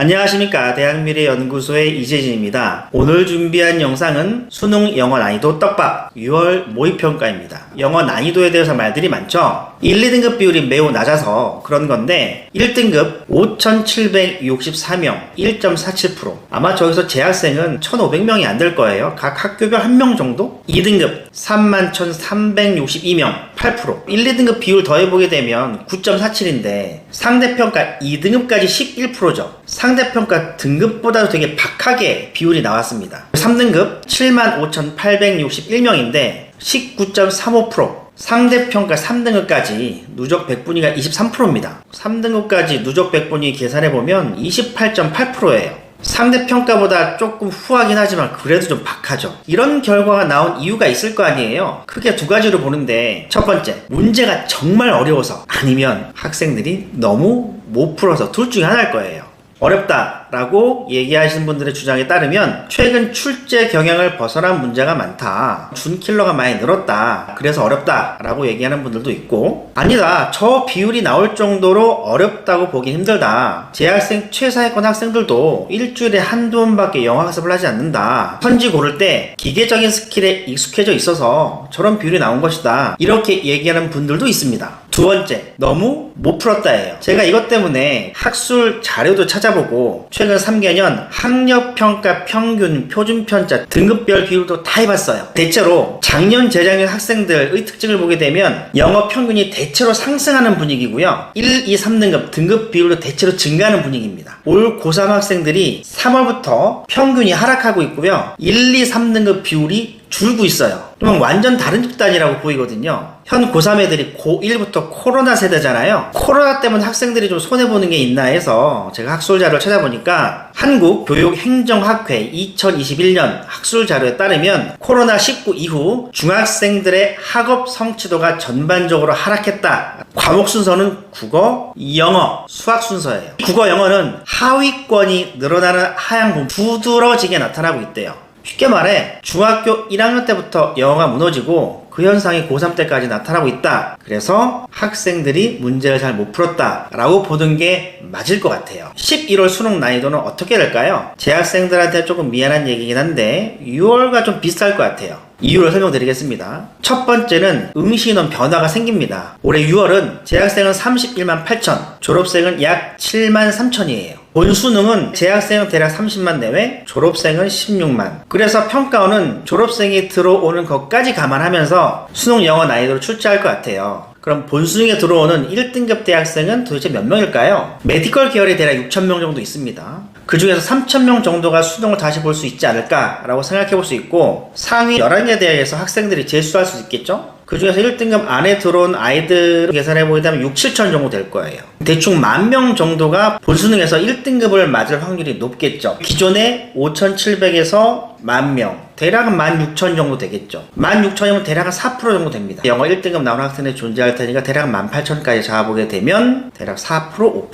안녕하십니까. 대학미래연구소의 이재진입니다. 오늘 준비한 영상은 수능 영어 난이도 떡밥 6월 모의평가입니다. 영어 난이도에 대해서 말들이 많죠. 1, 2등급 비율이 매우 낮아서 그런 건데 1등급 5,764명 1.47%, 아마 저기서 재학생은 1,500명이 안 될 거예요. 각 학교별 1명 정도? 2등급 31,362명 8%, 1, 2등급 비율 더해보게 되면 9.47인데 상대평가 2등급까지 11%죠. 상대평가 등급보다도 되게 박하게 비율이 나왔습니다. 3등급 75,861명인데 19.35%, 상대평가 3등급까지 누적 백분위가 23%입니다. 3등급까지 누적 백분위 계산해보면 28.8%예요. 상대평가보다 조금 후하긴 하지만 그래도 좀 박하죠. 이런 결과가 나온 이유가 있을 거 아니에요. 크게 두 가지로 보는데, 첫 번째, 문제가 정말 어려워서, 아니면 학생들이 너무 못 풀어서, 둘 중에 하나일 거예요. 어렵다 라고 얘기하시는 분들의 주장에 따르면 최근 출제 경향을 벗어난 문제가 많다, 준킬러가 많이 늘었다, 그래서 어렵다 라고 얘기하는 분들도 있고, 아니다, 저 비율이 나올 정도로 어렵다고 보기 힘들다, 재학생 최상위권 학생들도 일주일에 한두 번밖에 영어 학습을 하지 않는다, 선지 고를 때 기계적인 스킬에 익숙해져 있어서 저런 비율이 나온 것이다, 이렇게 얘기하는 분들도 있습니다. 두 번째, 너무 못 풀었다예요. 제가 이것 때문에 학술 자료도 찾아보고 최근 3개년 학력평가 평균, 표준편차, 등급별 비율도 다 해봤어요. 대체로 작년, 재작년 학생들의 특징을 보게 되면 영어 평균이 대체로 상승하는 분위기고요. 1, 2, 3등급 등급 비율도 대체로 증가하는 분위기입니다. 올 고3 학생들이 3월부터 평균이 하락하고 있고요. 1, 2, 3등급 비율이 줄고 있어요. 그러면 완전 다른 집단이라고 보이거든요. 현 고3 애들이 고1부터 코로나 세대잖아요. 코로나 때문에 학생들이 좀 손해보는 게 있나 해서 제가 학술 자료를 찾아보니까 한국교육행정학회 2021년 학술 자료에 따르면 코로나19 이후 중학생들의 학업 성취도가 전반적으로 하락했다. 과목 순서는 국어, 영어, 수학 순서예요. 국어, 영어는 하위권이 늘어나는 하향 부드러지게 나타나고 있대요. 쉽게 말해 중학교 1학년 때부터 영어가 무너지고 그 현상이 고3 때까지 나타나고 있다. 그래서 학생들이 문제를 잘 못 풀었다 라고 보는 게 맞을 것 같아요. 11월 수능 난이도는 어떻게 될까요? 재학생들한테 조금 미안한 얘기긴 한데 6월과 좀 비슷할 것 같아요. 이유를 설명드리겠습니다. 첫 번째는 응시인원 변화가 생깁니다. 올해 6월은 재학생은 31만 8천, 졸업생은 약 7만 3천이에요. 본 수능은 재학생은 대략 30만 내외, 졸업생은 16만. 그래서 평가원은 졸업생이 들어오는 것까지 감안하면서 수능 영어 난이도를 출제할 것 같아요. 그럼 본수능에 들어오는 1등급 대학생은 도대체 몇 명일까요? 메디컬 계열이 대략 6,000명 정도 있습니다. 그 중에서 3,000명 정도가 수능을 다시 볼 수 있지 않을까라고 생각해 볼 수 있고, 상위 11개 대학에서 학생들이 재수할 수 있겠죠? 그 중에서 1등급 안에 들어온 아이들을 계산해보게 되면 6, 7천 정도 될 거예요. 대충 10,000명 정도가 본수능에서 1등급을 맞을 확률이 높겠죠. 기존에 5,700에서 10,000명, 대략은 16,000 정도 되겠죠. 16,000이면 대략은 4% 정도 됩니다. 영어 1등급 나온 학생이 존재할 테니까 대략 18,000까지 잡아보게 되면 대략 4%, 5%.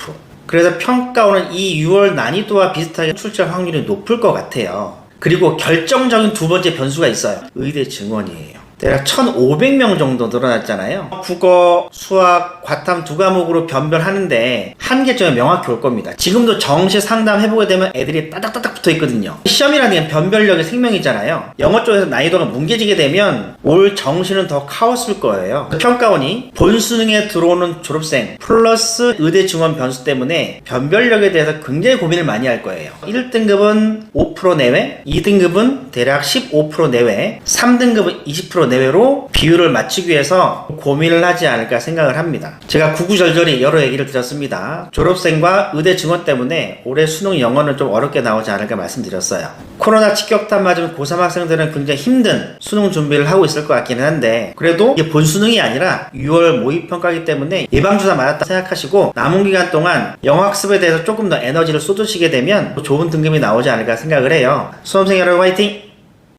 그래서 평가원은 이 6월 난이도와 비슷하게 출제할 확률이 높을 것 같아요. 그리고 결정적인 두 번째 변수가 있어요. 의대 증원이에요. 대략 1,500명 정도 늘어났잖아요. 국어, 수학, 과탐 두 과목으로 변별하는데 한계점이 명확히 올 겁니다. 지금도 정시 상담 해보게 되면 애들이 따닥따닥 붙어 있거든요. 시험이라는 게 변별력의 생명이잖아요. 영어 쪽에서 난이도가 뭉개지게 되면 올 정시는 더 카오스일 거예요. 평가원이 본수능에 들어오는 졸업생 플러스 의대 증원 변수 때문에 변별력에 대해서 굉장히 고민을 많이 할 거예요. 1등급은 5% 내외, 2등급은 대략 15% 내외, 3등급은 20% 내외로 비율을 맞추기 위해서 고민을 하지 않을까 생각을 합니다. 제가 구구절절히 여러 얘기를 드렸습니다. 졸업생과 의대 증원 때문에 올해 수능 영어는 좀 어렵게 나오지 않을까 말씀드렸어요. 코로나 직격탄 맞으면 고3 학생들은 굉장히 힘든 수능 준비를 하고 있을 것 같기는 한데, 그래도 이게 본수능이 아니라 6월 모의평가이기 때문에 예방주사 맞았다 생각하시고 남은 기간 동안 영어 학습에 대해서 조금 더 에너지를 쏟으시게 되면 좋은 등급이 나오지 않을까 생각을 해요. 수험생 여러분 화이팅!